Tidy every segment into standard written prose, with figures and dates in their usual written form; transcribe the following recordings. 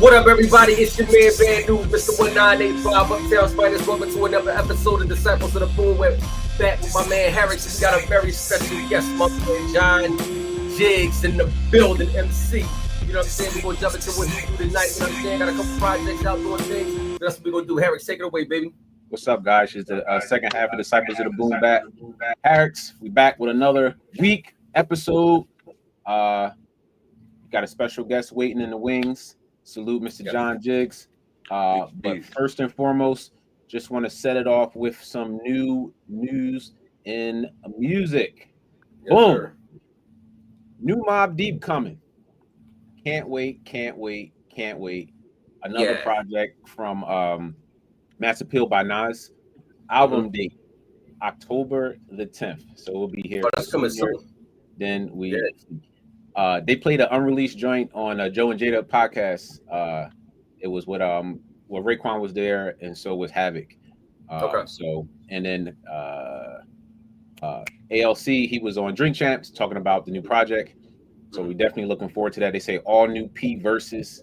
What up, everybody? It's your man, Bad News, Mr. 1985, Uptown's finest. Welcome to another episode of Disciples of the Boom. We're back with my man, Harris. We got a very special guest, my man, John Jiggs in the building, MC. You know what I'm saying? We're going to jump into what he do tonight. You know what I'm saying? Got a couple projects out doing things. That's what we're going to do. Harris, take it away, baby. What's up, guys? It's the second half of Disciples of the Boom back. Harris, we back with another week episode. Got a special guest waiting in the wings. Salute Mr. John Jiggs. But first and foremost, just want to set it off with some new news in music. Yes, Boom. Sir. New Mobb Deep coming. Can't wait. Another project from Mass Appeal by Nas. Album date, October the 10th. So we'll be here. Oh, that's coming soon. Then we they played an unreleased joint on Joe and Jada podcast. It was with Raekwon was there, and so was Havoc. So and then ALC, he was on Drink Champs talking about the new project. So we definitely looking forward to that. They say all new P verses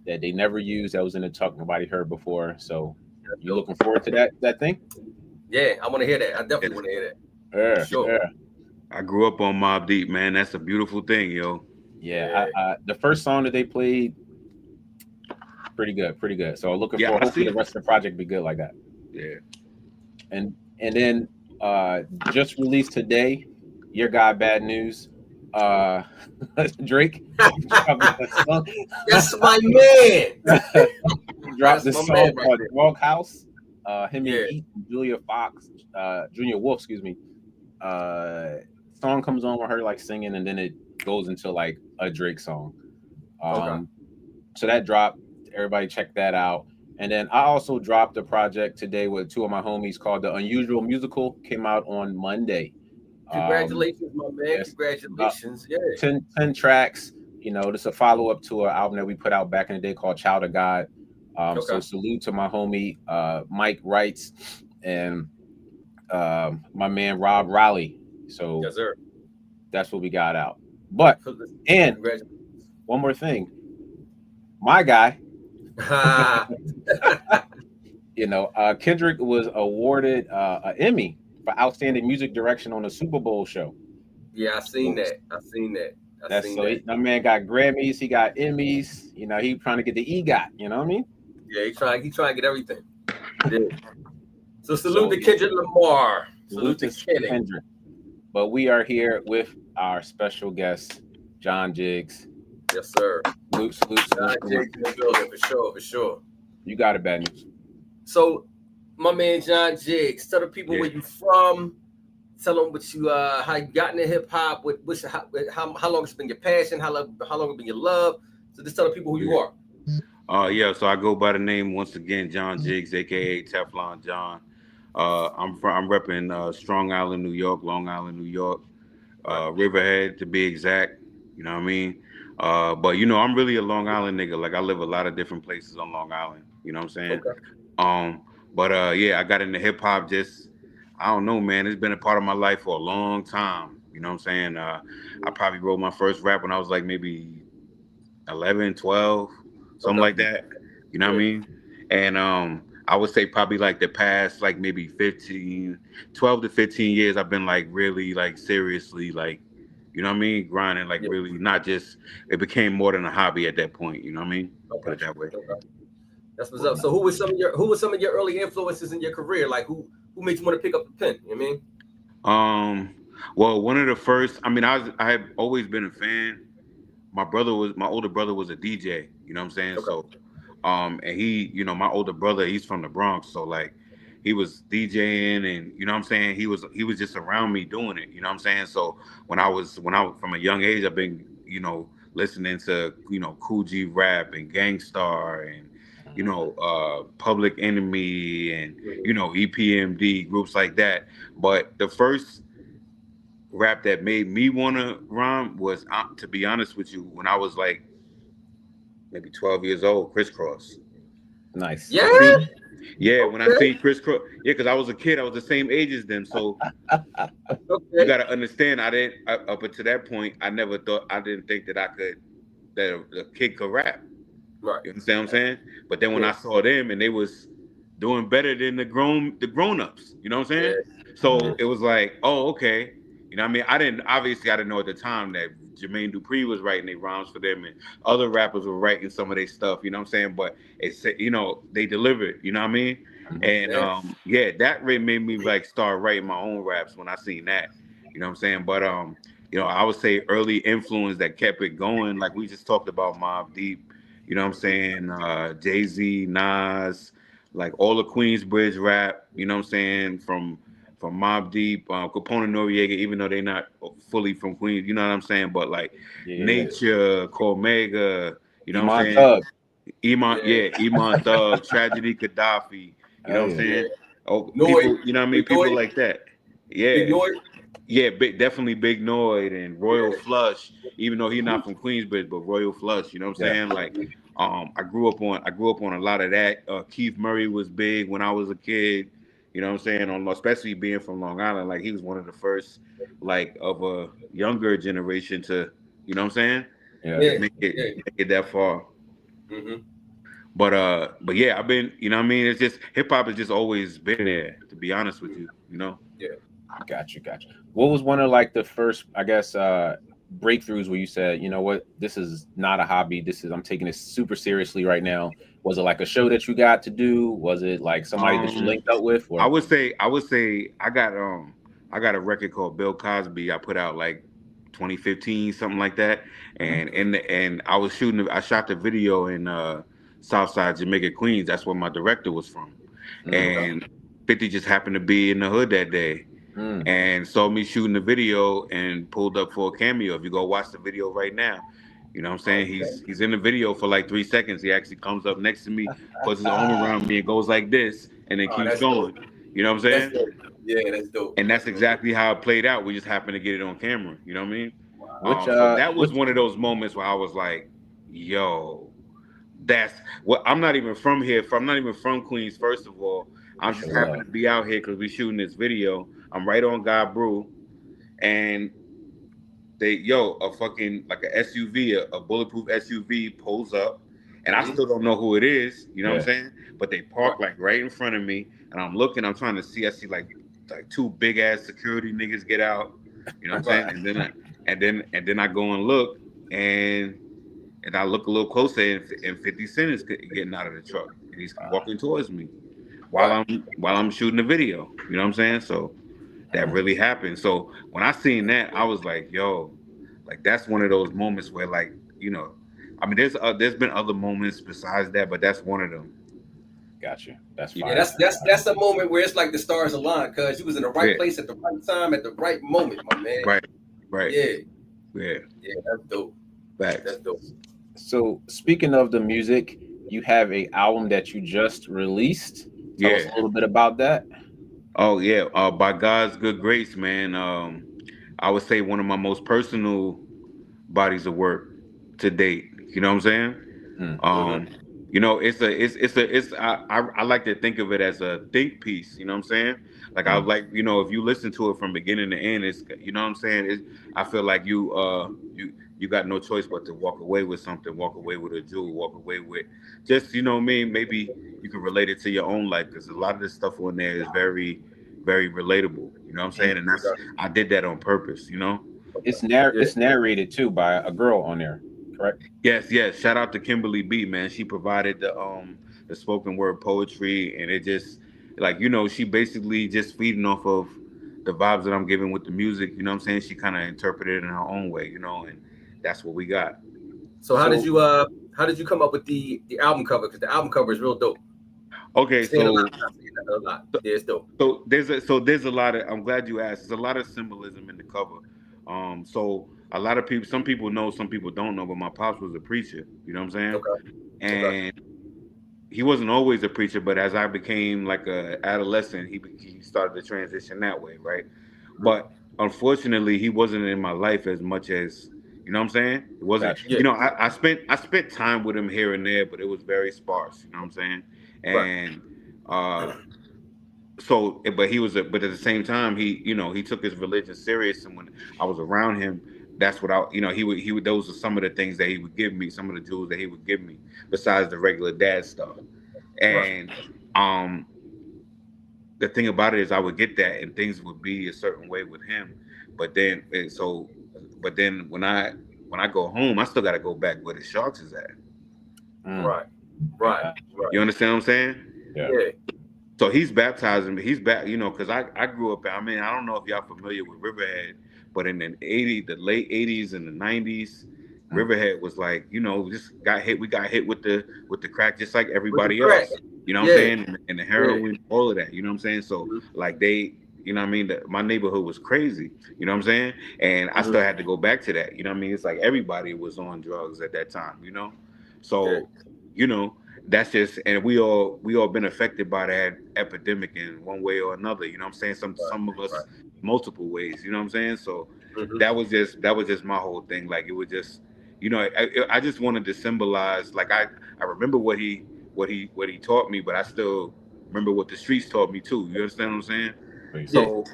that they never used. That was in the talk nobody heard before. So you looking forward to that thing? Yeah, I want to hear that. I definitely want to hear that. Yeah, sure. Yeah. I grew up on Mobb Deep, man. That's a beautiful thing, yo. Yeah. The first song that they played, pretty good. So looking for hopefully the rest of the project be good like that. Yeah. And then just released today, your guy Bad News. Drake. That's my man. He dropped the song called Dog House. Him and Julia Fox, Junior Wolf, excuse me. Song comes on with her like singing, and then it goes into like a Drake song. So that dropped. Everybody check that out. And then I also dropped a project today with two of my homies called The Unusual Musical. Came out on Monday. Congratulations, my man. Yes. Congratulations. 10 tracks. You know, this is a follow-up to an album that we put out back in the day called Child of God. So salute to my homie Mike Wrights and my man Rob Raleigh. So yes, sir. That's what we got out. But and one more thing, my guy, you know, Kendrick was awarded an Emmy for outstanding music direction on a Super Bowl show. Yeah, I seen that. My man got Grammys, he got Emmys. You know, he trying to get the EGOT. You know what I mean? Yeah, he trying to get everything. Yeah. So salute to Kendrick Lamar. Salute to Kendrick. But we are here with our special guest, John Jiggs. Yes, sir. Salute. John Jiggs in the building, for sure. You got it, Bad News. So, my man John Jiggs, tell the people where you from. Tell them what you how you got into hip hop. How long it's been your passion? How long it's been your love? So just tell the people who you are. So I go by the name once again, John Jiggs, aka Teflon John. I'm repping Strong Island, New York, Long Island, New York, Riverhead to be exact. You know what I mean? But you know, I'm really a Long Island nigga. Like I live a lot of different places on Long Island. You know what I'm saying? But I got into hip hop just, I don't know, man. It's been a part of my life for a long time. You know what I'm saying? I probably wrote my first rap when I was like maybe 11, 12. Something like that, you know what I mean? And I would say probably like the past like maybe 12 to 15 years, I've been like really like seriously like, you know what I mean? Grinding like really not just, it became more than a hobby at that point, you know what I mean? Put it that way. That's what's up. So who was some of your early influences in your career? Like who made you want to pick up the pen? You know what I mean? Well, one of the first, I mean, I have always been a fan. My older brother was a DJ, you know what I'm saying? So, and he, you know, my older brother, he's from the Bronx. So like, he was DJing and, you know what I'm saying? He was just around me doing it, you know what I'm saying? So when I was from a young age, I've been, you know, listening to, you know, Cool G Rap and Gangstar and, you know, Public Enemy and, you know, EPMD, groups like that. But the first rap that made me want to rhyme was, to be honest with you, when I was like maybe 12 years old, Crisscross. Nice. Yeah. Yeah, when I seen Crisscross, because I was a kid, I was the same age as them. So you got to understand, I didn't, up until that point, I didn't think that a kid could rap. Right. You understand what I'm saying? But then when I saw them and they was doing better than the grown ups, you know what I'm saying? So it was like, oh, okay. You know what I mean? I didn't know at the time that Jermaine Dupri was writing their rhymes for them and other rappers were writing some of their stuff, you know what I'm saying? But it's, they delivered, you know what I mean? And yeah, that really made me like start writing my own raps when I seen that. You know what I'm saying? But I would say early influence that kept it going, like we just talked about Mobb Deep, you know what I'm saying? Jay-Z, Nas, like all the Queensbridge rap, you know what I'm saying? From Mobb Deep, Capone and Noriega, even though they're not fully from Queens, you know what I'm saying? But like Nature, Cormega, you know what I'm Iman saying? Thug. Iman Thug, Tragedy Gaddafi, you know Oh what I'm yeah. saying? Oh, Noise, people, you know what I mean? Big People Noise, like that. Big Yeah. Noise. Yeah, definitely Big Noid and Royal Yeah. Flush, even though he's not from Queensbridge, but Royal Flush, you know what I'm Yeah. saying? Like, I grew up on a lot of that. Keith Murray was big when I was a kid, you know what I'm saying? Especially being from Long Island, like he was one of the first, like, of a younger generation to, you know what I'm saying? Yeah. Yeah. Yeah. Make it that far. Mm-hmm. But yeah, I've been, you know what I mean? It's just hip hop has just always been there, to be honest with you, you know? Yeah. Gotcha. What was one of like the first, I guess, breakthroughs where you said, you know what, this is not a hobby. I'm taking this super seriously right now. Was it like a show that you got to do? Was it like somebody that you linked up with? I Or would say I got a record called Bill Cosby. I put out like 2015, something like that. And I shot the video in Southside Jamaica, Queens. That's where my director was from. And 50 just happened to be in the hood that day and saw me shooting the video and pulled up for a cameo. If you go watch the video right now, you know what I'm saying? He's in the video for like 3 seconds. He actually comes up next to me, puts his arm around me and goes like this and then Oh, keeps that's dope. going. You know what I'm That's saying? dope. Yeah, that's dope. And that's exactly how it played out. We just happened to get it on camera. You know what I mean? which So that was which one of those moments where I was like, yo, that's what I'm not even from here. I'm not even from Queens, first of all. I'm that's just your happen love. to be out here because we shooting this video. I'm right on God Brew. And a fucking like a SUV, a bulletproof SUV pulls up, and I Mm-hmm. still don't know who it is. You know what I'm Yeah. saying? But they Right. park like right in front of me, and I'm looking. I'm trying to see. I see like two big ass security niggas get out. You know what I'm Right. saying? And then I go and look, and I look a little closer, and 50 Cent is getting out of the truck, and he's walking towards me while Right. I'm shooting the video. You know what I'm saying? So that really happened. So when I seen that, I was like, yo, like that's one of those moments where like, I mean, there's been other moments besides that, but that's one of them. Gotcha. That's Yeah, fire. that's a moment where it's like the stars align because you was in the right Yeah, place at the right time at the right moment, my man. right, right, Yeah. yeah, Yeah, that's dope. facts. That's dope. So speaking of the music, you have a album that you just released. Tell us Yeah. a little bit about that. Oh yeah. By God's good grace, man. I would say one of my most personal bodies of work to date. You know what I'm saying? Mm. Mm-hmm. Um, I like to think of it as a think piece. You know what I'm saying? Like I Mm. like, if you listen to it from beginning to end, it's, you know what I'm saying? I feel like you got no choice but to walk away with something, walk away with a jewel, walk away with just, you know what I mean? Maybe you can relate it to your own life because a lot of this stuff on there is very, very relatable. You know what I'm saying? And I did that on purpose. Yeah. It's narrated too by a girl on there, correct? Yes, yes. Shout out to Kimberly B, man. She provided the spoken word poetry, and it just like, she basically just feeding off of the vibes that I'm giving with the music. You know what I'm saying? She kind of interpreted it in her own way, and that's what we got. So So how did you come up with the album cover? Because the album cover is real dope. Okay, Saying a lot, so not saying a lot. Yeah, it's dope. there's a lot of, I'm glad you asked. There's a lot of symbolism in the cover. So a lot of people, some people know, some people don't know, but my pops was a preacher. You know what I'm saying? Okay. Okay. And he wasn't always a preacher, but as I became like a adolescent, he started to transition that way, right? Mhm. But unfortunately, he wasn't in my life as much as, you know what I'm saying. It wasn't, gotcha. Yeah. I spent time with him here and there, but it was very sparse. You know what I'm saying? Right. And uh, but at the same time, he took his religion serious, and when I was around him, that's what I, he would, those are some of the things that he would give me, some of the tools that he would give me, besides the regular dad stuff. And the thing about it is, I would get that, and things would be a certain way with him. But then, but then when I go home, I still got to go back where the Sharks is at. Right. You understand what I'm saying? Yeah. So he's baptizing me. He's because I grew up. I mean, I don't know if y'all familiar with Riverhead, but in the late '80s and the '90s, Riverhead was like, just got hit. We got hit with the crack, just like everybody else. You know what I'm saying? And the heroin, all of that. You know what I'm saying? So like they, you know what I mean? My neighborhood was crazy. You know what I'm saying? And I still had to go back to that. You know what I mean? It's like everybody was on drugs at that time. So that's just, and we all been affected by that epidemic in one way or another. You know what I'm saying? Some of us multiple ways. You know what I'm saying? So that was just my whole thing. Like it was just, I just wanted to symbolize. Like I remember what he taught me, but I still remember what the streets taught me too. You understand what I'm saying? So,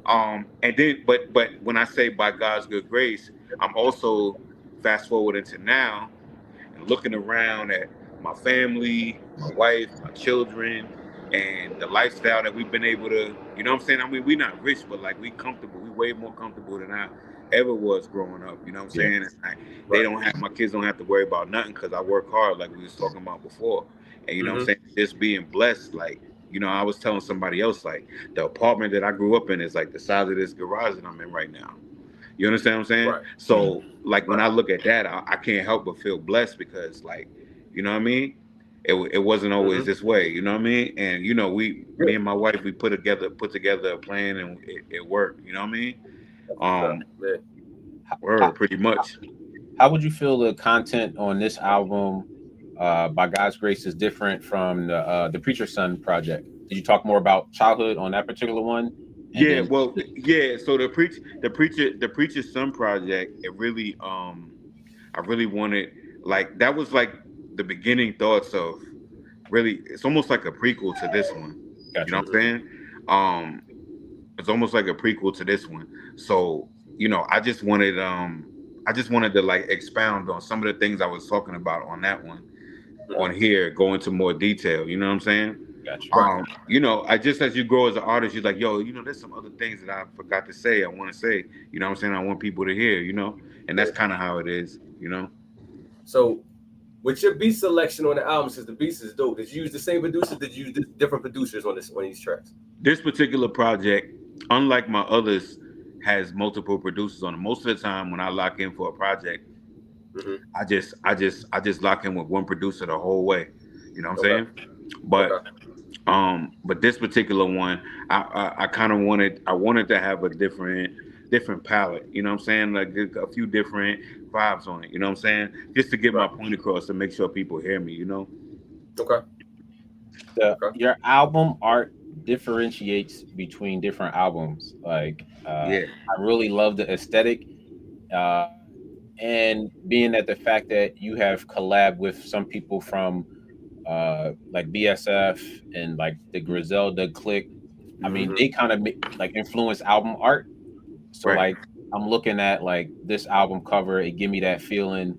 and then, but when I say by God's good grace, I'm also fast forwarding to now and looking around at my family, my wife, my children, and the lifestyle that we've been able to, you know what I'm saying? I mean, we're not rich, but like we comfortable. We way more comfortable than I ever was growing up. You know what I'm saying? And my kids don't have to worry about nothing because I work hard, like we was talking about before. And you know what I'm saying? Just being blessed, like, I was telling somebody else, like the apartment that I grew up in is like the size of this garage that I'm in right now. You understand what I'm saying? So like when I look at that, I can't help but feel blessed because like, you know what I mean? It wasn't always this way, you know what I mean? And me and my wife, we put together a plan and it worked, you know what I mean? Pretty much. How would you feel the content on this album, by God's grace, is different from the Preacher's Son project? Did you talk more about childhood on that particular one? So the Preacher's Son project, it really, I really wanted, like, that was like the beginning thoughts of really, it's almost like a prequel to this one. Gotcha. You know what I'm saying? It's almost like a prequel to this one. So, I just wanted to like expound on some of the things I was talking about on that one, on here, go into more detail. You know what I'm saying? Gotcha. I just, as you grow as an artist, you're like, yo, there's some other things that I forgot to say. I want to say, you know what I'm saying? I want people to hear, and that's kind of how it is, So with your beat selection on the album, since the beats is dope, did you use the same producers? Did you use different producers on these tracks? This particular project, unlike my others, has multiple producers on it. Most of the time when I lock in for a project, I just lock in with one producer the whole way. You know what I'm saying? But this particular one, I kind of wanted to have a different palette. You know what I'm saying? Like a few different vibes on it. You know what I'm saying? Just to get my point across, to make sure people hear me. Your album art differentiates between different albums. Like, I really love the aesthetic. And being at the fact that you have collabed with some people from like BSF and like the Griselda clique, I mean, they kind of like influence album art. So like I'm looking at like this album cover, it give me that feeling.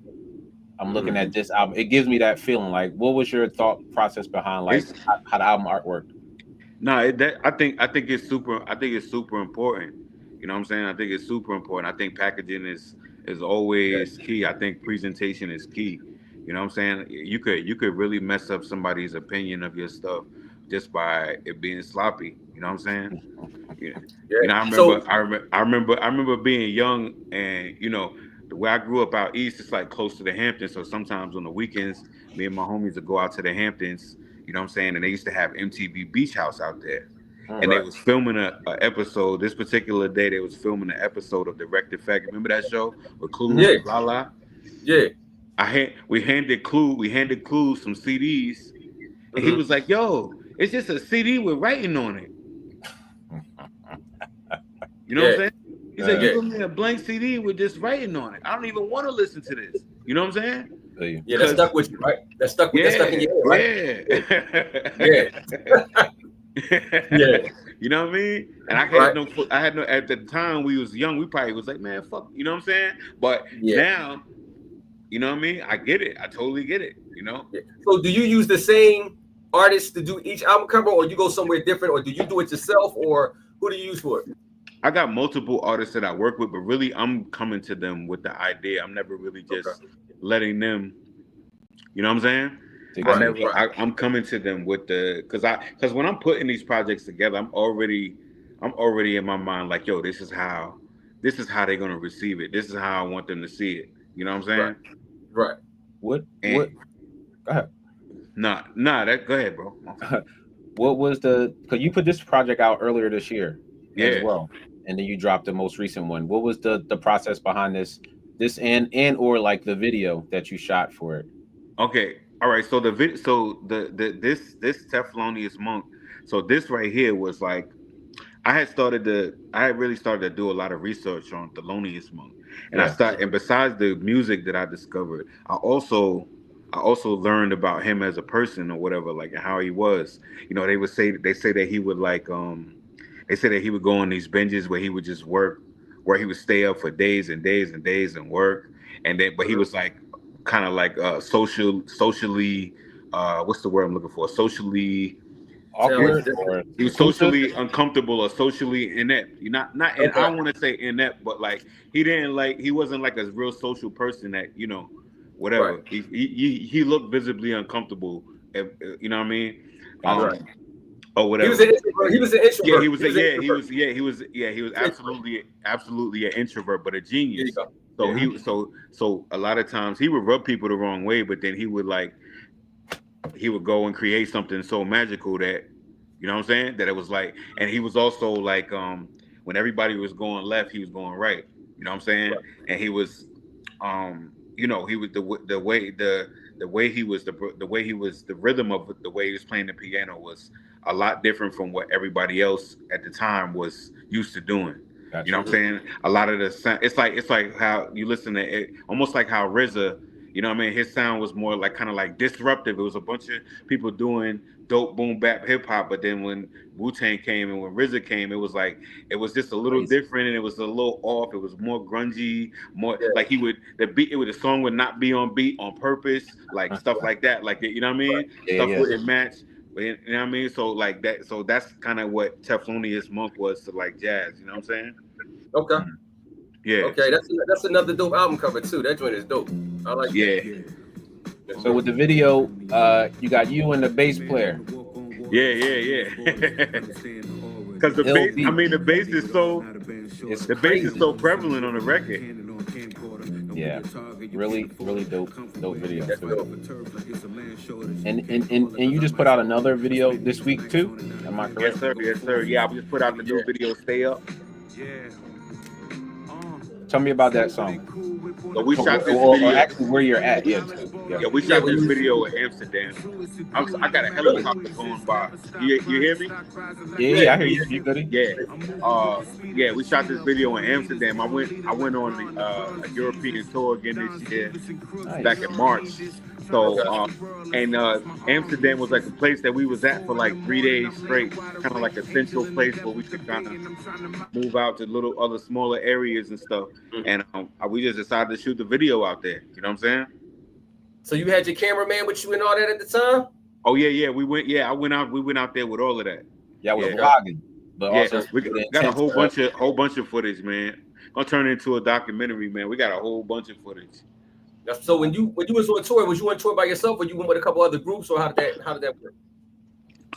I'm looking at this album, it gives me that feeling. Like, what was your thought process behind like how the album art worked? No, I think it's super. I think it's super important. You know what I'm saying? I think it's super important. I think packaging is always key. I think presentation is key. You know what I'm saying? You could really mess up somebody's opinion of your stuff just by it being sloppy. You know what I'm saying? I remember being young, and the way I grew up out east, it's like close to the Hamptons. So sometimes on the weekends, me and my homies would go out to the Hamptons. You know what I'm saying? And they used to have MTV Beach House out there. And they was filming a episode. This particular day, they was filming an episode of Direct Effect. Remember that show with Clue? Lala? Yeah. We handed Clue some CDs, and he was like, "Yo, it's just a CD with writing on it." You know what I'm saying? He said, "You give me a blank CD with just writing on it. I don't even want to listen to this." You know what I'm saying? Yeah, that stuck with you, right? That stuck in your head, right? Yeah. Yeah. You know what I mean? And I had no at the time we was young, we probably was like, man, fuck, you know what I'm saying? But now, you know what I mean? I get it. I totally get it, you know? Yeah. So do you use the same artists to do each album cover, or you go somewhere different, or do you do it yourself, or who do you use for it? I got multiple artists that I work with, but really I'm coming to them with the idea. I'm never really just letting them, you know what I'm saying? I'm coming to them with because when I'm putting these projects together, I'm already in my mind like, yo, this is how they're gonna receive it. This is how I want them to see it. You know what I'm saying? Right. What? Go ahead. Go ahead, bro. What was because you put this project out earlier this year as well, and then you dropped the most recent one. What was the process behind this and or like the video that you shot for it? Okay. All right. So this Teflonious Monk. So this right here was like I had really started to do a lot of research on Thelonious Monk. And and besides the music that I discovered, I also learned about him as a person or whatever, like how he was. You know, they say that he would like they say that he would go on these binges where he would just work, where he would stay up for days and days and days and work. And then but he was like kind of like socially what's the word I'm looking for? Socially awkward, he was socially uncomfortable or socially inept. You not I don't want to say inept, but like he wasn't like a real social person that, you know, whatever. Right. He looked visibly uncomfortable. You know what I mean? Or whatever. He was an introvert. Yeah, he was absolutely an introvert, but a genius. So so a lot of times he would rub people the wrong way, but then he would go and create something so magical that, you know what I'm saying, that it was like, and he was also like when everybody was going left, he was going right, you know what I'm saying? Right. And he was you know, he was the way he was the rhythm of the way he was playing the piano was a lot different from what everybody else at the time was used to doing. Gotcha. You know what I'm saying? A lot of the sound, it's like how you listen to it, almost like how RZA, you know what I mean? His sound was more like kind of like disruptive. It was a bunch of people doing dope boom bap hip hop, but then when Wu-Tang came and when RZA came, it was just a little different and it was a little off. It was more grungy, more like the song would not be on beat on purpose, like stuff like that. Like, you know what I mean? Stuff wouldn't match. You know what I mean? So like that. So that's kind of what Teflonious Monk was to like jazz. You know what I'm saying? Okay. Yeah. Okay, that's another dope album cover too. That joint is dope. I like that. So with the video, you got you and the bass player. Yeah. Because the bass is so prevalent on the record. Yeah, really dope video. And you just put out another video this week too? Am I correct? Yes, sir. Yeah, I just put out the new video, Stay Up. Tell me about that song. So we shot this video. Actually, where you're at? Yeah, we shot this video in Amsterdam. I got a helicopter going by. You hear me? Yeah, I hear you. You good? Yeah. We shot this video in Amsterdam. I went on a European tour again this year, back in March. So Amsterdam was like a place that we was at for like 3 days straight, kind of like a central place where we could kind of move out to little other smaller areas and stuff. And we just decided to shoot the video out there. You know what I'm saying? So you had your cameraman with you and all that at the time? Oh yeah. We went out there with all of that. Yeah, I was vlogging. But also we got a whole bunch of footage, man. Gonna turn it into a documentary, man. We got a whole bunch of footage. So when you was on tour, was you on tour by yourself, or you went with a couple other groups, or how did that work?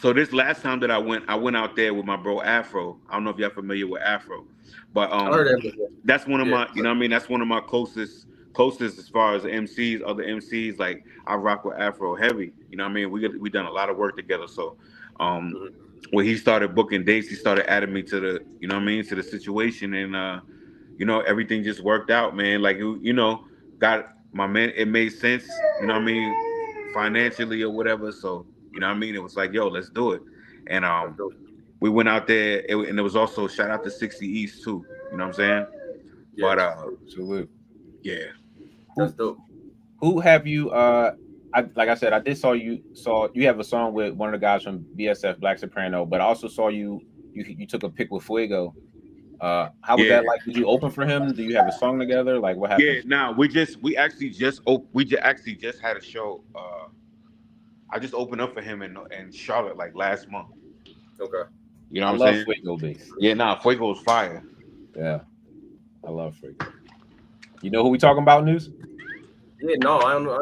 So this last time that I went out there with my bro Afro. I don't know if y'all familiar with Afro, but I heard that before. That's one of my, you know what I mean? That's one of my closest as far as MCs, other MCs. Like I rock with Afro heavy. You know what I mean? We done a lot of work together. So when he started booking dates, he started adding me to the, you know what I mean, to the situation, and you know, everything just worked out, man. Like, you know, got my man, it made sense, you know what I mean, financially or whatever. So, you know what I mean? It was like, yo, let's do it. And we went out there, and it was also shout out to 60 East too. You know what I'm saying? Yeah, but absolutely. Yeah. That's dope. Who have you like I said, I did saw you have a song with one of the guys from BSF Black Soprano, but I also saw you took a pic with Fuego. How was that like? Did you open for him? Do you have a song together? Like what happened? Yeah, nah, we actually just had a show. I just opened up for him in Charlotte like last month. Okay. You know I what I'm love saying? Fuego bass. Yeah, nah, Fuego's fire. Yeah, I love Fuego. You know who we talking about, News? Yeah, no, I don't know.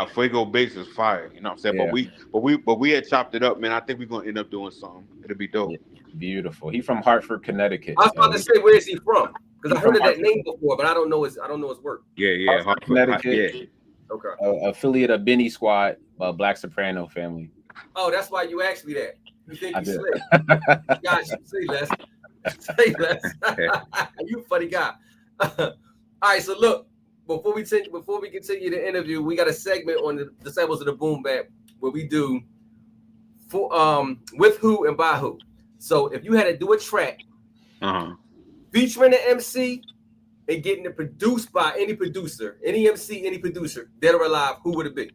Fuego bass is fire. You know what I'm saying? Yeah. But we had chopped it up, man. I think we're gonna end up doing something. It'll be dope. Yeah, beautiful. He from Hartford, Connecticut. I was about to say, where is he from? Because I heard of that name before, but I don't know his work. Yeah, Hartford, Connecticut. Yeah. Okay. Affiliate of Benny Squad, Black Soprano family. Oh, that's why you asked me that. You think I you did. slick? Gosh, say less. Say less. You funny guy. All right, so look, before we continue the interview, we got a segment on the Disciples of the Boom Bap where we do with who and by who. So if you had to do a track featuring an MC and getting it produced by any producer, any MC, any producer, dead or alive, who would it be?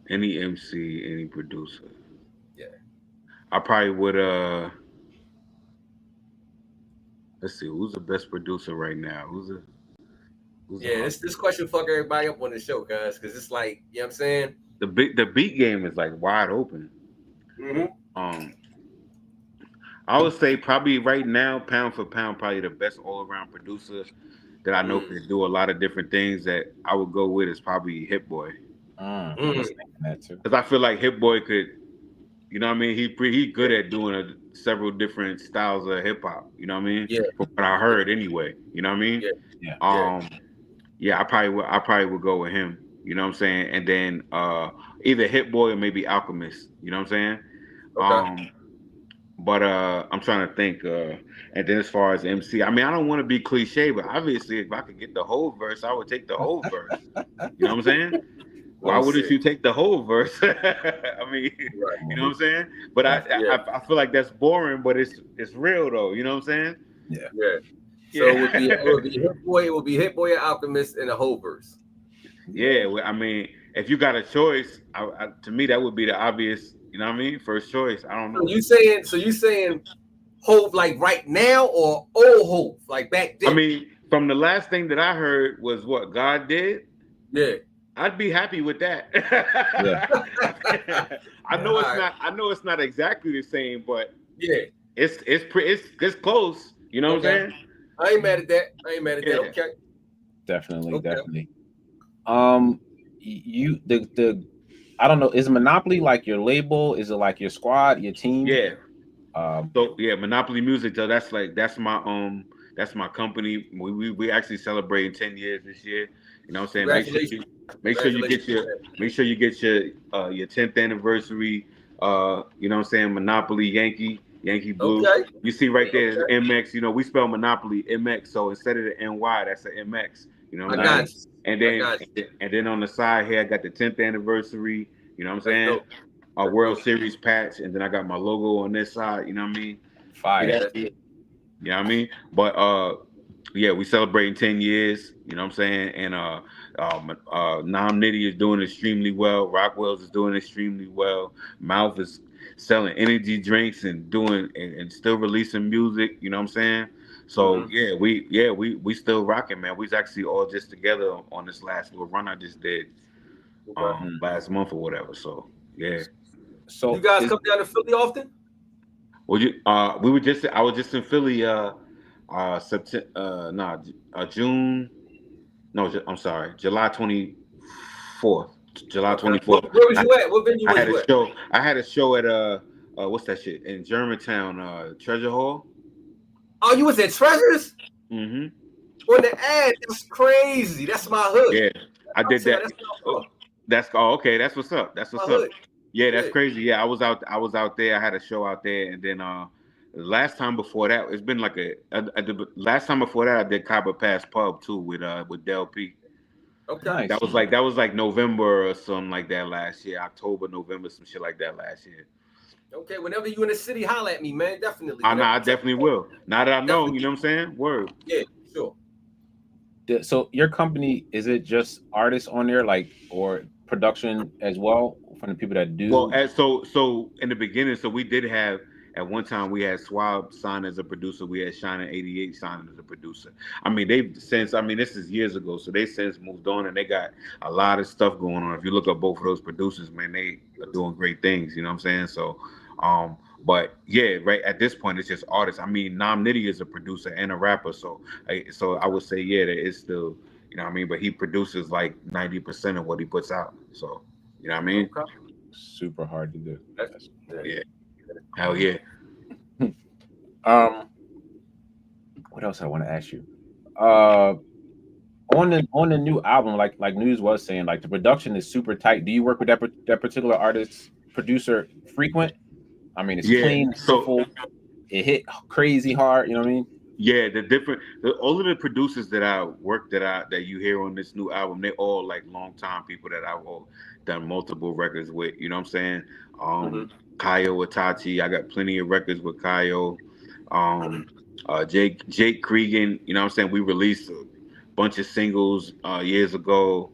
Any MC, any producer. Yeah. I probably would let's see, who's the best producer right now? This question fuck everybody up on the show, guys, because it's like, you know what I'm saying? The beat game is like wide open. Mm-hmm. I would say probably right now, pound for pound, probably the best all around producer that I know can do a lot of different things that I would go with is probably Hit Boy. I was thinking that too. Because I feel like Hit Boy could, you know what I mean? He good at doing several different styles of hip hop. You know what I mean? Yeah. From what I heard anyway. You know what I mean? Yeah. I probably would go with him. You know what I'm saying? And then either Hit Boy or maybe Alchemist. You know what I'm saying? Okay. But I'm trying to think. And then as far as MC, I mean, I don't want to be cliche, but obviously, if I could get the whole verse, I would take the whole verse. You know what I'm saying? Why wouldn't you take the whole verse? I mean, you know what I'm saying? But I feel like that's boring, but it's real though. You know what I'm saying? Yeah. So it would be Hit Boy. It would be Hit Boy and Alchemist in the whole verse. Yeah. I mean, if you got a choice, to me that would be the obvious. You know what I mean? First choice. I don't know. So you saying Hove like right now or old Hove like back then? I mean, from the last thing that I heard was what God did. Yeah. I'd be happy with that. Yeah. I know it's not exactly the same, but yeah, it's close. You know what I'm saying? I ain't mad at that. Okay. Definitely. You I don't know. Is Monopoly like your label? Is it like your squad, your team? Yeah. Monopoly Music. So that's my company. We actually celebrating 10 years this year. You know what I'm saying? Make sure you get your 10th anniversary. You know what I'm saying? Monopoly Yankee Blue. Okay. You see right there is MX. You know, we spell Monopoly MX. So instead of the NY, that's an MX. You know what I'm saying? And then on the side here, I got the 10th anniversary. You know what I'm saying? A World Series patch, and then I got my logo on this side. You know what I mean? Fire. You know what I mean? But we celebrating 10 years. You know what I'm saying? And Nam Nitty is doing extremely well. Rockwell's is doing extremely well. Mouth is selling energy drinks and doing and still releasing music. You know what I'm saying? So we still rocking, man. We was actually all just together on this last little run I just did last month or whatever. So yeah. So you guys come down to Philly often? Well, I was just in Philly June. No, I'm sorry, July 24th. July 24th. Where was you at? What venue was you at? I had a show at what's that shit in Germantown, Treasure Hall. Oh, you was at Treasures? Mm-hmm. On the ad, that's crazy. That's my hood. Yeah, I did that. That's okay. That's what's up. That's what's up. Yeah, that's crazy. Yeah, I was out there. I had a show out there, and then last time before that, it's been like last time before that I did Copper Pass Pub too with Del P. Okay, nice. That was like November or something like that last year, October, November, some shit like that last year. Okay, whenever you in the city, holler at me, man. Definitely. I definitely will. Now that I know, you know what I'm saying? Word. Yeah, sure. So your company, is it just artists on there, like, or production as well from the people that Well, do? so in the beginning, so we did have at one time we had Swab signed as a producer, we had Shining 88 signed as a producer. I mean, they've since this is years ago, so they since moved on and they got a lot of stuff going on. If you look up both of those producers, man, they are doing great things. You know what I'm saying? So, but yeah, right at this point, it's just artists. I mean, Nam Nitty is a producer and a rapper, so I would say yeah, that it's still, you know what I mean. But he produces like 90% of what he puts out, so you know what I mean. Okay. Super hard to do. That's, Yeah. Hell yeah. Um, what else I want to ask you? Uh, on the new album, like News was saying, like the production is super tight. Do you work with that particular artist producer frequent? I mean, it's Yeah. clean, So simple. It hit crazy hard. You know what I mean? yeah, all of the producers that I work that you hear on this new album, they all like longtime people that I've all done multiple records with. You know what I'm saying? mm-hmm. Kayo Itachi, I got plenty of records with Kayo. Um, Jake Cregan, you know what I'm saying? We released a bunch of singles years ago.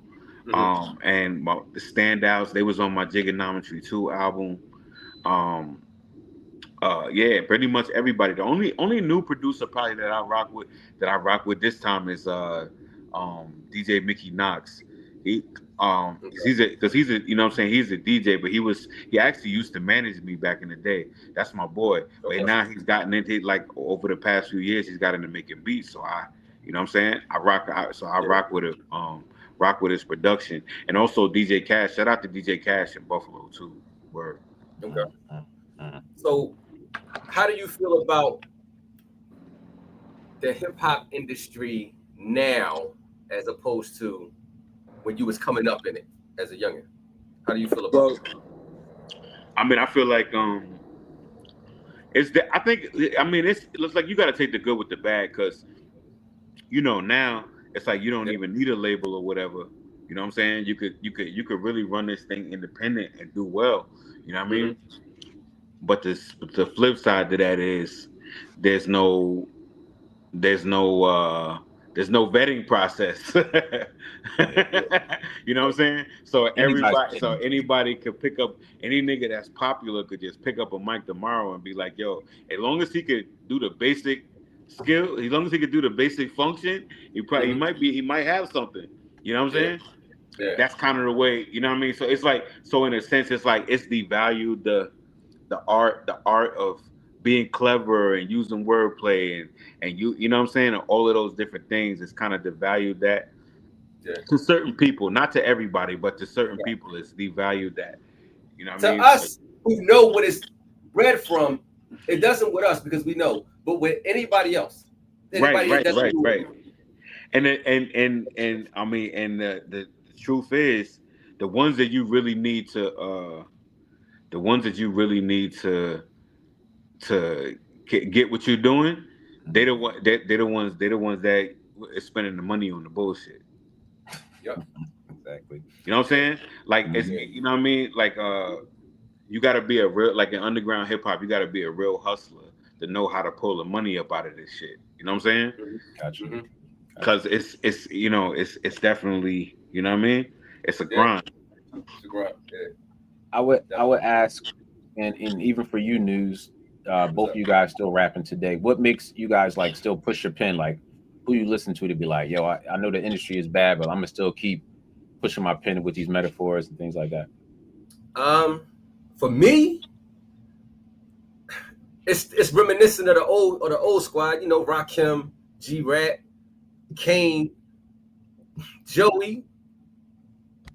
Mm-hmm. And the standouts, they was on my Jigonometry 2 album. Um, yeah, pretty much everybody. The only new producer probably that I rock with this time is DJ Mickey Knox. He Okay. he's a you know what I'm saying, he's a DJ, but he actually used to manage me back in the day. That's my boy. But Okay. now he's gotten into, like, over the past few years he's got into making beats. So you know what I'm saying? I Yeah. rock with his production. And also DJ Cash. Shout out to DJ Cash in Buffalo too. Word. Okay. So, how do you feel about the hip hop industry now, as opposed to when you was coming up in it as a youngin? How do you feel about Well, I mean, I feel like I think, I mean, it looks like you got to take the good with the bad, because now it's like you don't it? even need a label or whatever. You know what I'm saying? You could really run this thing independent and do well. You know what I Mm-hmm. mean? But the flip side to that is there's no there's no uh there's no vetting process. Yeah. You know what I'm saying? So Anybody's anybody could pick up, any nigga that's popular could just pick up a mic tomorrow and be like, yo, as long as he could do the basic skill, as long as he could do the basic function, Mm-hmm. he might have something. You know what I'm Yeah. saying? Yeah. That's kind of the way, you know what I mean? So it's like, so in a sense, it's like it's devalued the art of being clever and using wordplay and you know what I'm saying, and all of those different things. It's kind of devalued that Yeah. to certain people, not to everybody, but to certain people, it's devalued that. You know what I To mean? us who know what it's bred from, it doesn't with us because we know. But with anybody else, Right, anybody that doesn't know right. And I mean, and the truth is, the ones that you really need to the ones that you really need to get what you're doing, they're the ones that is spending the money on the bullshit. Yep. exactly. You know what I'm saying? Like, it's, Mhm. you know what I mean? Like, you got to be a real, like, in underground hip hop, you got to be a real hustler to know how to pull the money up out of this shit. You know what I'm saying? Gotcha. Mm-hmm. Because it's it's definitely, you know what I mean? It's a Yeah. grind. It's a grind. Yeah. I would ask, and even for you, News, What's both of up? you guys still rapping today. What makes you guys like still push your pen? Like, who you listen to be like, yo, I know the industry is bad, but I'm gonna still keep pushing my pen with these metaphors and things like that. For me, it's reminiscent of the old squad. You know, Rakim, G Rat, Kane, Joey,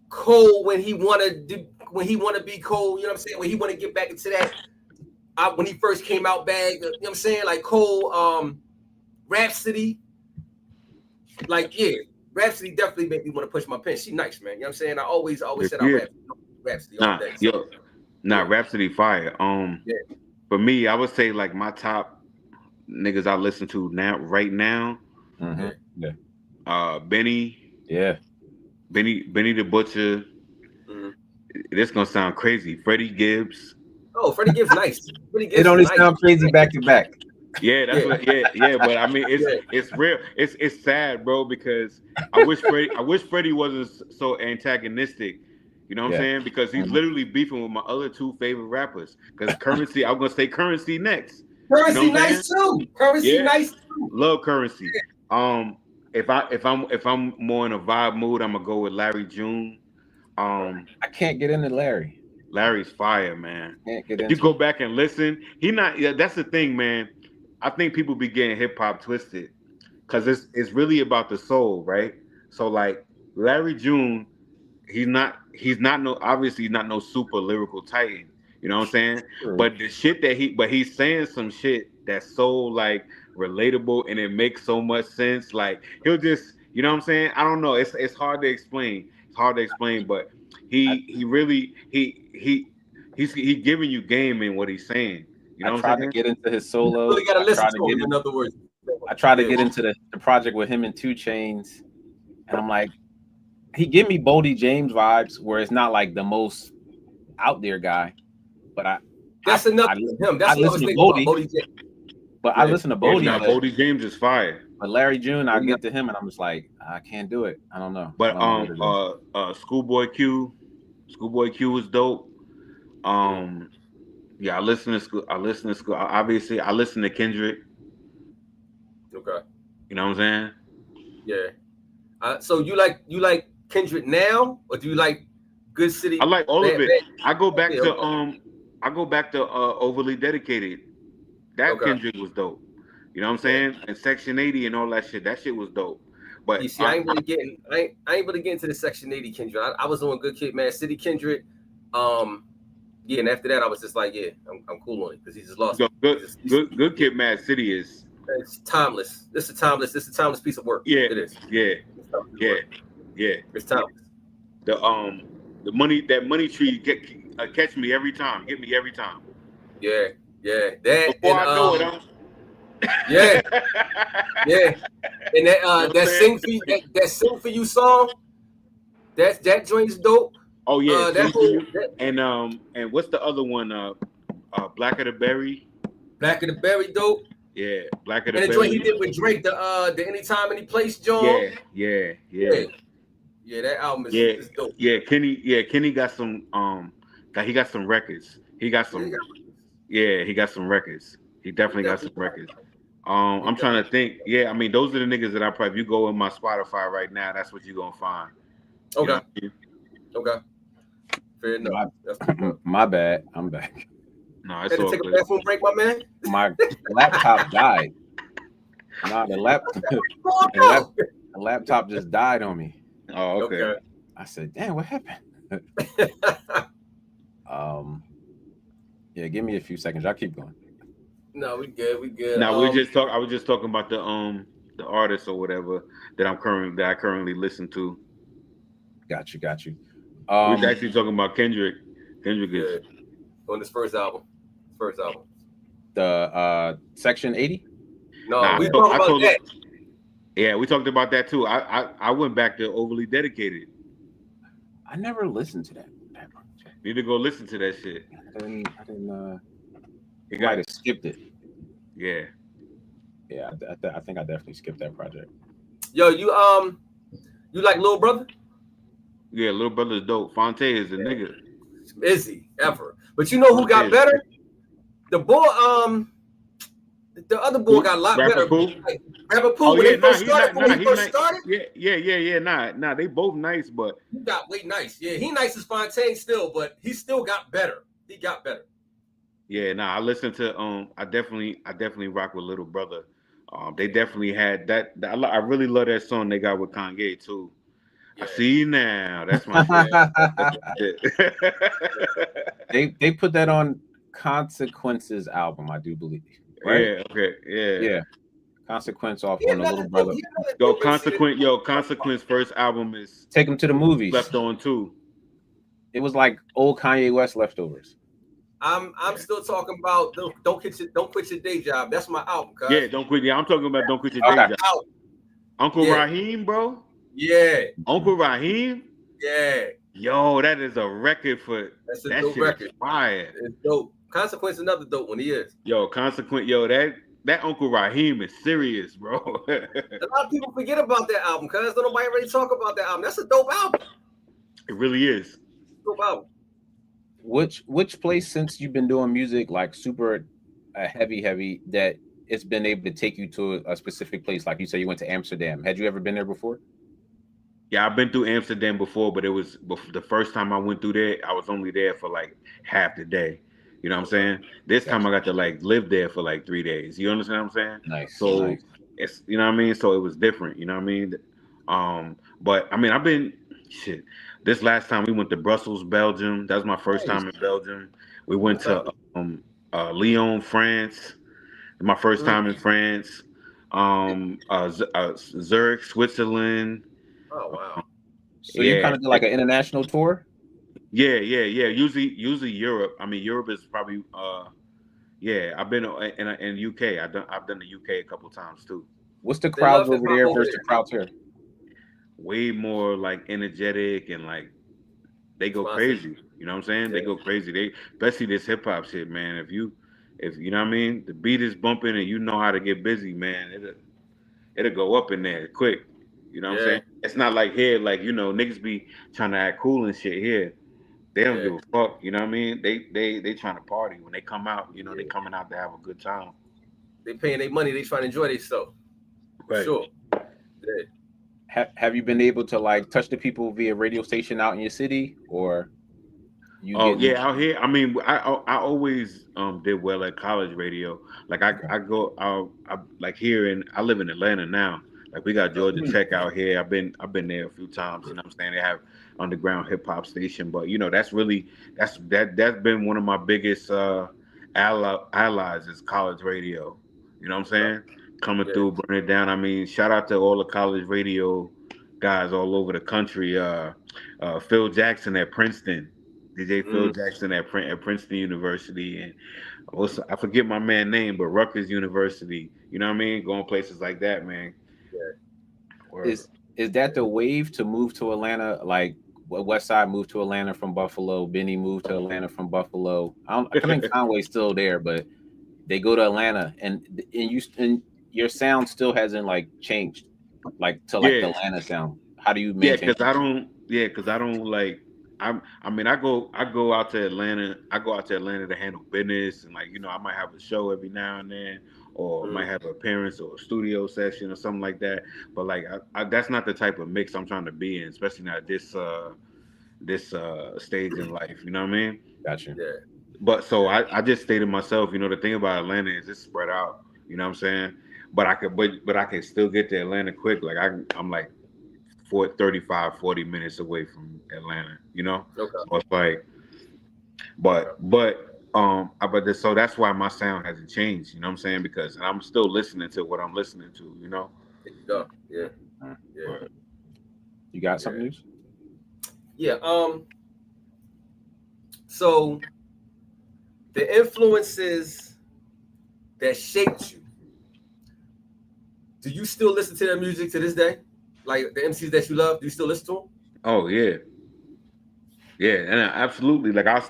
Cole when he wanted to be Cole. You know what I'm saying? When he want to get back into that. When he first came out, bag. You know what I'm saying? Like Cole, Rhapsody. Like, yeah, Rhapsody definitely made me want to push my pen. She nice, man. You know what I'm saying? I always said I Yeah. Rhapsody all Nah, day. So, yo, nah, yeah. Rhapsody fire. Yeah. For me, I would say like my top niggas I listen to now, right now, Mm-hmm. Yeah. Benny, Yeah. Benny the Butcher. Mm-hmm. This gonna sound crazy. Freddie Gibbs. Oh, Freddie gives nice. Freddie gives It only nice. sounds crazy back to back. Yeah, that's what. Yeah. But I mean, it's real. It's sad, bro, because I wish Freddie wasn't so antagonistic. You know what I'm saying? Because he's literally beefing with my other two favorite rappers. Because Currency, I'm gonna say Currency next. Currency nice too. Currency nice too. Love Currency. If I'm more in a vibe mood, I'm gonna go with Larry June. I can't get into Larry. Larry's fire, man. Can't get if you go back and listen, that's the thing, man. I think people be getting hip hop twisted because it's really about the soul, right? So like Larry June, he's not no super lyrical titan. You know what I'm saying? True. But the shit that he's saying some shit that's so like relatable and it makes so much sense. Like he'll just, you know what I'm saying? I don't know. It's hard to explain. It's hard to explain, but he's giving you game in what he's saying. You know, I tried to get into his solo. You really gotta listen to him. In other words, I tried to get into the project with him and 2 Chainz, and I'm like, he give me Boldy James vibes, where it's not like the most out there guy, but that's enough for him. That's what I was thinking about Boldy James. But I listen to Boldy. Boldy James is fire. But Larry June, I get to him, and I'm just like, I can't do it. I don't know. But Schoolboy Q is dope. Yeah, I listen to school. Obviously, I listen to Kendrick. Okay. You know what I'm saying? Yeah. So you like Kendrick now, or do you like Good City? I like all of it. I go back to Overly Dedicated. That Kendrick was dope. You know what I'm saying? And Section 80 and all that shit. That shit was dope. But you see, I ain't really getting into the Section 80 Kendrick. I was on Good Kid, Mad City Kendrick. Yeah, and after that, I was just like, yeah, I'm cool on it because he just lost. Good Kid, Mad City is. It's timeless. This is a timeless piece of work. Yeah, it is. Yeah. It's timeless. The money tree catch me every time. Get me every time. Yeah. That before I know it, yeah. And that sing for you song. That joint's dope. Oh yeah, and what's the other one? Black of the Berry. Black of the Berry, dope. Yeah, Black of the Berry. And the joint he did with Drake, the Anytime Any Place joint. Yeah. Yeah, that album is dope. Yeah, Kenny got some he got some records. He got some records. He definitely got some records. I'm trying to think. Yeah, I mean those are the niggas that I probably, if you go in my Spotify right now, that's what you're gonna find. Okay. Okay. Fair enough. My bad. I'm back. No, it's all take good. A bathroom break, my man. My laptop died. The laptop just died on me. Oh, okay. I said, damn, what happened? Yeah, give me a few seconds. I'll keep going. No, we good. Now I was just talking about the artist or whatever that I currently listen to. Got you. We're actually talking about Kendrick. Kendrick is on his first album. The Section 80? No, we talked about that. Yeah, we talked about that too. I went back to Overly Dedicated. I never listened to that. Need to go listen to that shit. I didn't you might have skipped it. Yeah. Yeah, I think I definitely skipped that project. Yo, you like Lil Brother? Yeah, Lil Brother's dope. Fonte is a nigga. Is he ever? But you know who got better? The boy, the other boy got a lot better. Rapper Pooh, when he first started. Yeah. Nah, they both nice, but he got way nice. Yeah, he nice as Fontaine still, but he still got better. He got better. Yeah, I listened to I definitely rock with Little Brother. They definitely had that. I really love that song they got with Kanye too. Yeah. I see you now. That's my shit. They put that on Consequences album, I do believe. Right? Yeah. Okay. Yeah. Consequence off on the Little Brother. Consequence first album is Take Him to the Movies. Left on 2. It was like old Kanye West leftovers. I'm still talking about don't quit your day job. That's my album, cuz. Yeah, don't quit. Yeah, I'm talking about don't quit your day job. Uncle Raheem, bro. Yeah. Uncle Raheem. Yeah. Yo, that is a record for that's a that dope shit. Record. Fire. It's dope. Consequence another dope one. He is. Yo, Consequent. Yo, that Uncle Raheem is serious, bro. A lot of people forget about that album, cuz don't nobody really talk about that album. That's a dope album. It really is. Dope album. Which place since you've been doing music like super heavy that it's been able to take you to a specific place? Like you said, you went to Amsterdam. Had you ever been there before? Yeah, I've been through Amsterdam before, but it was the first time I went through there, I was only there for like half the day. You know what I'm saying? This time I got to like live there for like 3 days. You understand what I'm saying? Nice. So it's, you know what I mean? So it was different, you know what I mean? But I mean, I've been this last time we went to Brussels, Belgium. That was my first time in Belgium. We went to Lyon, France. My first time in France. Zurich, Switzerland. Oh wow! So you kind of do like an international tour? Yeah. Usually Europe. I mean, Europe is probably I've been in UK. I've done the UK a couple times too. What's the crowds over there versus the crowds here? Way more like energetic and like they go crazy. You know what I'm saying? They go crazy. Especially this hip hop shit, man. If you know what I mean, the beat is bumping and you know how to get busy, man. It'll go up in there quick. You know what I'm saying? It's not like here, like, you know, niggas be trying to act cool and shit here. They don't give a fuck. You know what I mean? They trying to party. When they come out, you know, they coming out to have a good time. They paying their money. They trying to enjoy themselves. Right. Sure. Yeah. Have you been able to like touch the people via radio station out in your city, or you? Out here. I mean, I always did well at college radio. Like I like here I live in Atlanta now. Like we got Georgia Tech out here. I've been there a few times. You know what I'm saying? They have underground hip hop station, but you know that's been one of my biggest allies is college radio. You know what I'm saying? Coming through, burning it down. I mean, shout out to all the college radio guys all over the country. Phil Jackson at Princeton, DJ Phil Jackson at Princeton University, and also I forget my man's name, but Rutgers University. You know what I mean? Going places like that, man. Is that the wave to move to Atlanta? Like West Side moved to Atlanta from Buffalo, Benny moved to Atlanta from Buffalo. I think Conway's still there, but they go to Atlanta, and your sound still hasn't like changed, like to like the Atlanta sound. How do you maintain? Because I don't like. I mean, I go out to Atlanta. I go out to Atlanta to handle business, and like, you know, I might have a show every now and then, or might have an appearance or a studio session or something like that. But like, that's not the type of mix I'm trying to be in, especially now this stage in life. You know what I mean? Gotcha. Yeah. But so I just stated myself. You know, the thing about Atlanta is it's spread out. You know what I'm saying? But I can still get to Atlanta quick. Like I'm like 40 minutes away from Atlanta, you know? Okay. So it's like, so that's why my sound hasn't changed, you know what I'm saying? Because I'm still listening to what I'm listening to, you know? Yeah. You got something news? Yeah. So the influences that shaped you, do you still listen to their music to this day? Like the MCs that you love, do you still listen to them? Oh yeah, and absolutely. Like I'll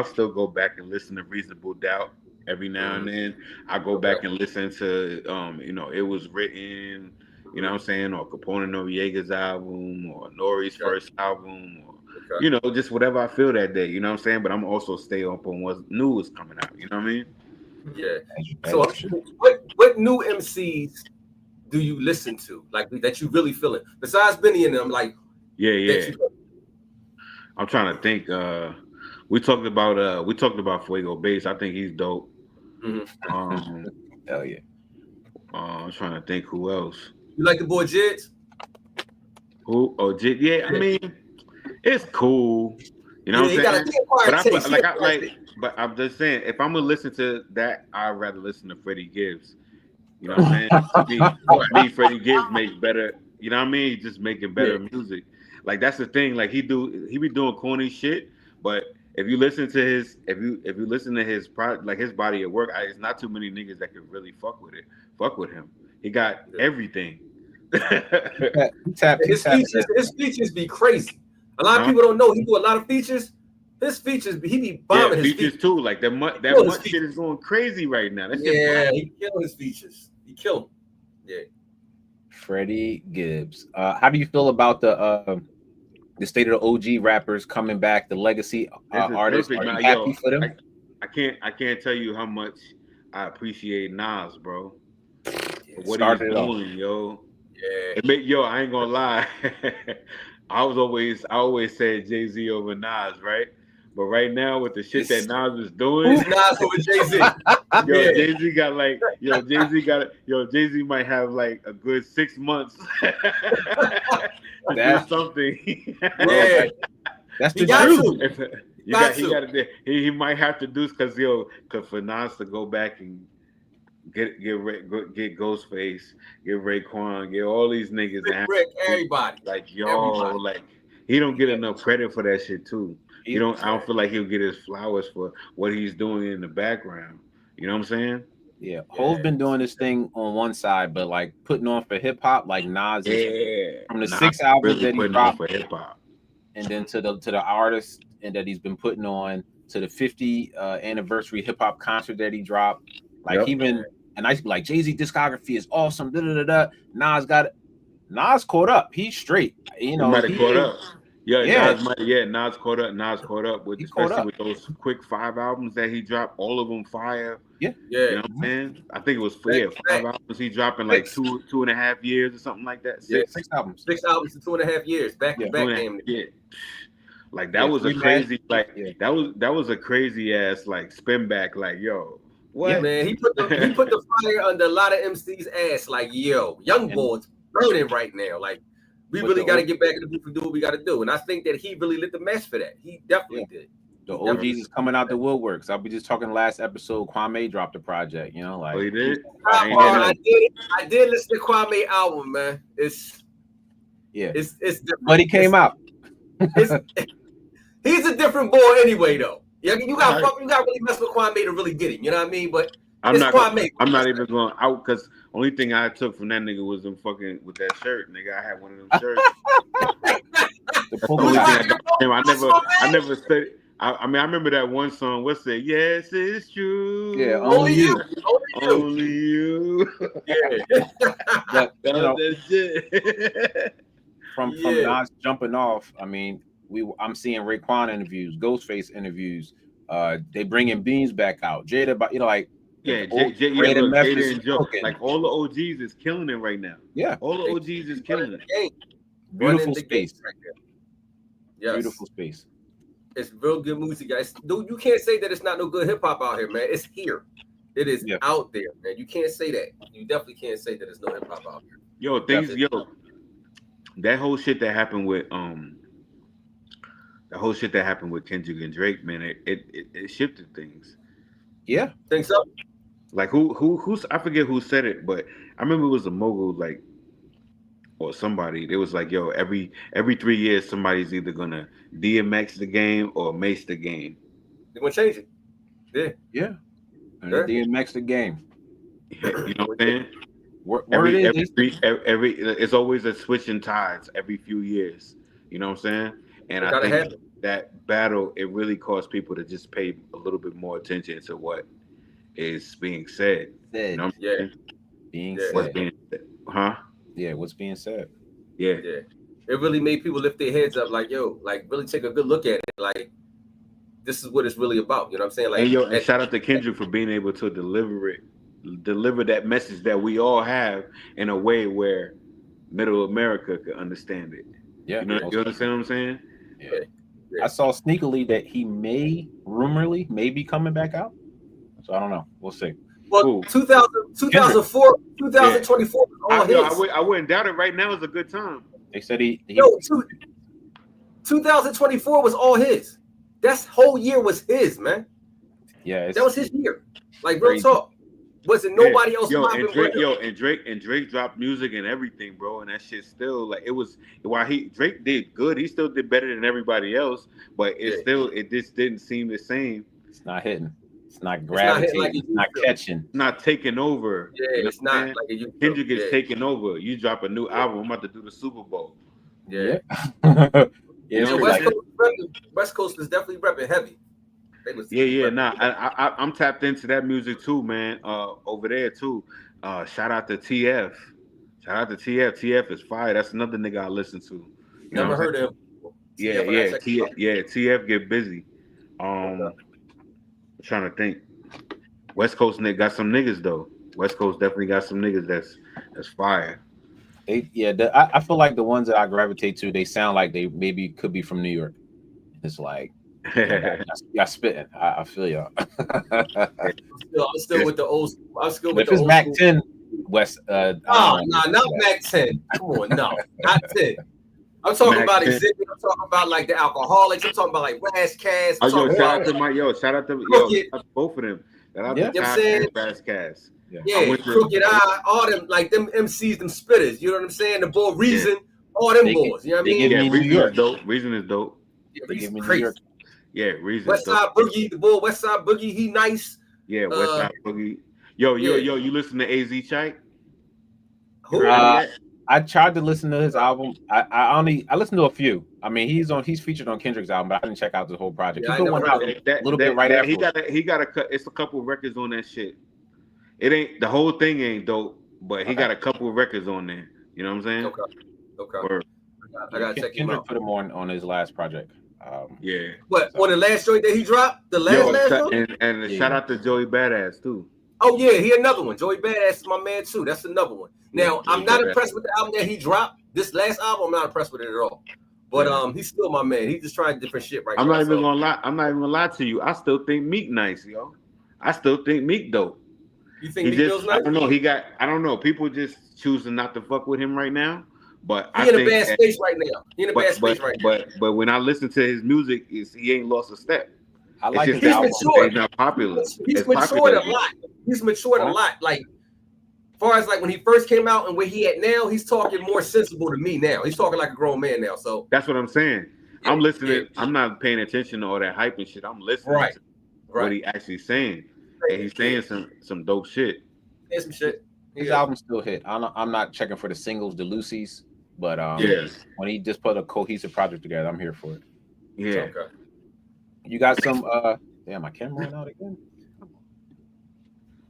still go back and listen to Reasonable Doubt every now and then. I go back and listen to you know, It Was Written, you know what I'm saying, or Capone Noriega's album, or Nori's first album, or you know, just whatever I feel that day. You know what I'm saying? But I'm also stay up on what new is coming out. You know what I mean? Yeah. So what new MCs do you listen to, like that you really feel it? Besides Benny and them, like I'm trying to think. We talked about Fuego Bass. I think he's dope. Hell yeah. I'm trying to think who else. You like the boy Jids? Who? Oh, Jid. Yeah, I mean, it's cool. You know what I'm saying? But I'm just saying, if I'm gonna listen to that, I'd rather listen to Freddie Gibbs. You know what I'm saying? me, Freddie Gibbs makes better. You know what I mean? He's just making better music. Like that's the thing. Like he be doing corny shit, but if you listen to his his body of work, it's not too many niggas that could really fuck with him. He got everything. His features be crazy. A lot of people don't know he do a lot of features, His features, he be bombing his features too. Like that mutt shit is going crazy right now. That shit he killed his features. He killed him. Yeah. Freddie Gibbs. How do you feel about the state of the OG rappers coming back, the legacy artists? Are you happy for them? I can't tell you how much I appreciate Nas, bro. What he's doing, yo. Yeah. I ain't gonna lie. I always said Jay-Z over Nas, right? But right now with the shit that Nas is doing, it's Nas over Jay-Z. Jay-Z got Jay-Z might have like a good 6 months to do something. Yeah. That's the truth. He might have to do because for Nas to go back and get Ghostface, get Raekwon, get all these niggas, Rick, everybody. Like like he don't get enough credit for that shit too. I don't feel like he'll get his flowers for what he's doing in the background. You know what I'm saying? Yeah, Ho's been doing this thing on one side, but like putting on for hip hop, like Nas is from the 6 albums that he dropped for hip hop, and then to the artists and that he's been putting on to the 50 anniversary hip hop concert that he dropped. Like and I be like, Jay-Z discography is awesome. Nas caught up. He's straight. You know, he might have caught up. Nas caught up. Nas caught up with with those quick 5 albums that he dropped. All of them fire. Yeah. You know what I'm saying? I think it was 5 albums he dropped in like 2.5 years or something like that. 6 albums. 6 albums in 2.5 years. Back to back game. Yeah. Like that was a crazy that was a crazy ass like spin back. Like yo. What? Yeah, man, he put the fire under a lot of MC's ass. Like, yo, young boys burning right now. Like, we really got to get back in the booth and do what we got to do. And I think that he really lit the match for that. He definitely did. The OGs is coming out the woodworks. I'll be just talking last episode. Kwame dropped a project. You know, like he did. I did listen to Kwame album, man. It's different. But he came out. He's a different boy anyway, though. Yeah, you got really mess with Kwame to really get him. You know what I mean? But I'm not even going out because only thing I took from that nigga was them fucking with that shirt. Nigga, I had one of them shirts. I never said. I mean, I remember that one song. What's it? Yes, it's true. Yeah, only you. Only you. Yeah. But, that shit. From Nas jumping off, I mean. I'm seeing Raekwon interviews, Ghostface interviews. They bringing Beans back out. Jada, like Jada and Joe, like all the OGs is killing it right now. Yeah, all the OGs is killing it. Beautiful space. Right there. Yes. Beautiful space. It's real good music, guys. You can't say that it's not no good hip hop out here, man. It's here. It is out there, man. You can't say that. You definitely can't say that there's no hip hop out here. That whole shit that happened with the whole shit that happened with Kendrick and Drake, man, it shifted things. Yeah, think so. Like who's I forget who said it, but I remember it was a mogul like or somebody. It was like, yo, every 3 years somebody's either gonna DMX the game or mace the game. They're gonna change it. Yeah. DMX the game. You know what I'm saying? Every it's always a switching tides every few years. You know what I'm saying? And I think that battle, it really caused people to just pay a little bit more attention to what is being said. You know being said. Huh? Yeah, what's being said. Yeah. It really made people lift their heads up, like, yo, like really take a good look at it. Like, this is what it's really about. You know what I'm saying? Like, and shout out to Kendrick for being able to deliver that message that we all have in a way where middle America could understand it. Yeah. You understand what I'm saying? Yeah. I saw sneakily that he may be coming back out. So I don't know. We'll see. Well, 2004, 2024 was all his. I wouldn't doubt it. Right now is a good time. They said 2024 was all his. That whole year was his, man. Yeah, that was his year. Like real talk. Wasn't nobody else. And Drake dropped music and everything, bro. And that shit still like it was. While Drake did good, he still did better than everybody else. But it just didn't seem the same. It's not hitting. It's not gravitating. It's not catching. It's not taking over. Yeah, it's not like Kendrick is taking over. You drop a new album, I'm about to do the Super Bowl. Yeah. Yeah. West Coast was definitely repping heavy. They was Yeah. repping. Nah, I'm tapped into that music too, man. Over there too. Shout out to TF. Shout out to TF. TF is fire. That's another nigga I listen to. You know Never what I'm heard saying? of him. TF, I gotta check him out. TF get busy. I'm trying to think. West Coast nigga got some niggas though. West Coast definitely got some niggas that's fire. I feel like the ones that I gravitate to, they sound like they maybe could be from New York. It's like, y'all spitting. I feel y'all. I'm still with the old. I'm still with If the it's old Mac school. 10 West, Nah, not Mac 10. Come on, no, not 10. I'm talking Mac about 10. exhibit. I'm talking about like the alcoholics. I'm talking about like Rash Cass. I'm talking shout about out to my shout out to both of them. Shout out you know to what I'm saying? Rash Cass. Yeah, Crooked Eye, all them like them MCs, them spitters. You know what I'm saying? The boy Reason, all them boys. You know what I mean? Yeah, Reason is dope. Reason is dope. Yeah, Reason crazy. Yeah, Reason. West Side Boogie, the boy West Side Boogie, he nice. Yeah, West Side Boogie. Yo, you listen to AZ Chike? Who? I tried to listen to his album. I listened to a few. I mean, he's featured on Kendrick's album, but I didn't check out the whole project. Yeah, he put one out a little bit right after. He got it's a couple of records on that shit. It ain't the whole thing ain't dope, but he got a couple of records on there. You know what I'm saying? Okay. I gotta check him out. Put him on his last project. Yeah. What on the last joint that he dropped? The last joint? And shout out to Joey Badass too. Oh yeah, he another one. Joey Badass is my man too. That's another one. Now I'm not impressed with the album that he dropped. This last album, I'm not impressed with it at all. But he's still my man. He's just trying different shit right now. I'm not even gonna lie to you. I still think Meek nice, yo. I still think Meek dope. You think Meek feels nice? I don't know. I don't know. People just choosing not to fuck with him right now. But he in a bad space right now. He in a bad space right now. But when I listen to his music, he ain't lost a step. I like his album. He's not popular. He's matured a lot. He's matured a lot. Like, as far as like when he first came out and where he at now, he's talking more sensible to me now. He's talking like a grown man now. So that's what I'm saying. Yeah, I'm listening. Yeah. I'm not paying attention to all that hype and shit. I'm listening to what he actually saying. And he's saying some dope shit. Yeah, some shit. His album still hit. I'm not checking for the singles, the Lucy's, but when he just put a cohesive project together, I'm here for it. Yeah. So, okay. You got some damn, my camera went out again.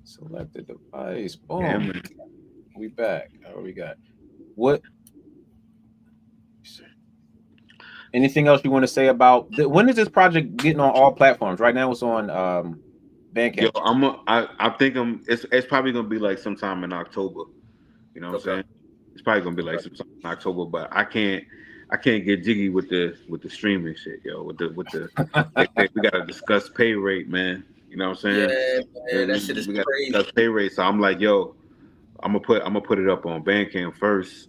Select the device. Boom. Damn. We back. Oh, we got what? Anything else you want to say about when is this project getting on all platforms? Right now it's on Bandcamp. Yo, I think it's probably gonna be like sometime in October. You know what I'm saying? It's probably gonna be like sometime in October, but I can't get jiggy with the streaming shit, yo. With the we gotta discuss pay rate, man. You know what I'm saying? Yeah, man, that shit is crazy. Discuss pay rate. So I'm like, yo, I'm gonna put it up on Bandcamp first.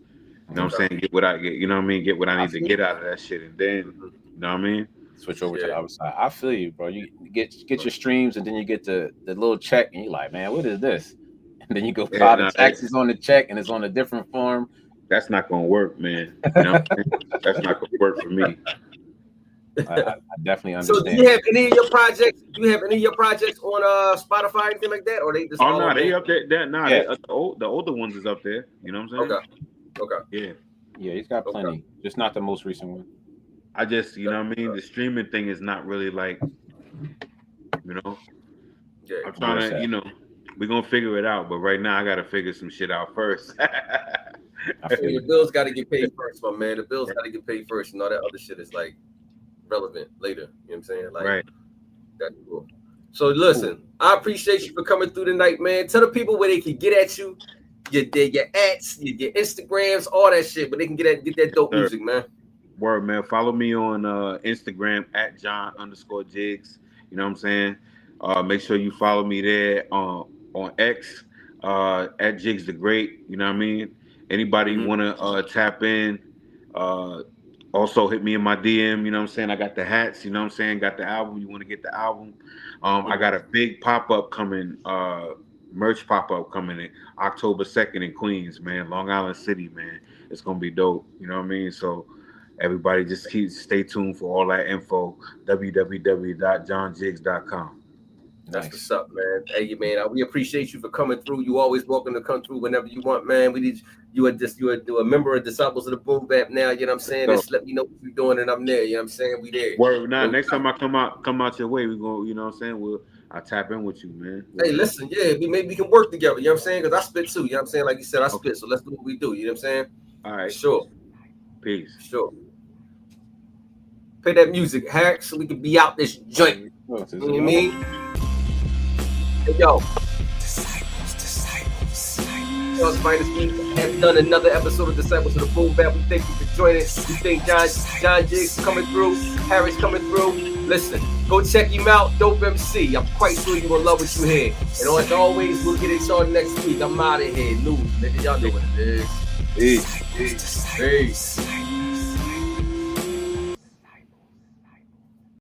You know what I'm saying? Get what I get, you know what I mean? Get what I need to get out of that shit, and then you know what I mean? Switch over to the other side. I feel you, bro. You get your streams, and then you get the little check, and you're like, man, what is this? And then you go file the taxes on the check, and it's on a different form. That's not gonna work, man. You know what I'm saying? That's not gonna work for me. I definitely understand. So, do you have any of your projects? Do you have any of your projects on Spotify, anything like that, or they just? Oh no, they up there. The older ones is up there. You know what I'm saying? Okay. Yeah, he's got plenty. Just not the most recent one. I just, you know what I mean. The streaming thing is not really like, you know. Yeah, I'm trying to, you know, we're gonna figure it out. But right now, I gotta figure some shit out first. The bills got to get paid first, my man. The bills got to get paid first, and all that other shit is like relevant later. You know what I'm saying? Like, right. That's cool. So listen, I appreciate you for coming through tonight, man. Tell the people where they can get at you, your ads, your Instagrams, all that shit, but they can get that dope music, man. Word, man. Follow me on Instagram at John_Jigs. You know what I'm saying? Make sure you follow me there on X at Jigs the Great. You know what I mean? Anybody want to tap in, also hit me in my DM. You know what I'm saying? I got the hats. You know what I'm saying? Got the album. You want to get the album? I got a big pop-up coming, merch pop-up coming in October 2nd in Queens, man. Long Island City, man. It's going to be dope. You know what I mean? So everybody just stay tuned for all that info, www.johnjigs.com. That's what's up, man. Hey, man, we appreciate you for coming through. You always welcome to come through whenever you want, man. We need you are a member of Disciples of the Boom Bap now. You know what I'm saying? Just let me know what you're doing, and I'm there. You know what I'm saying? We there. Word. Now, next time I come out your way, we go. You know what I'm saying? I tap in with you, man. Hey, listen, maybe we can work together. You know what I'm saying? Because I spit too. You know what I'm saying? Like you said, I spit. So let's do what we do. You know what I'm saying? All right. Sure. Peace. Sure. Play that music, Harry, so we can be out this joint. You know what I mean? Hey, yo. Disciples. We have done another episode of Disciples of the Boom Bap. We thank you for joining. We thank John Jiggs coming through. Harris coming through. Listen, go check him out. Dope MC. I'm quite sure you're going to love what you hear. And as always, we'll get it on next week. I'm out of here. News. Nigga, y'all know what it is. Peace.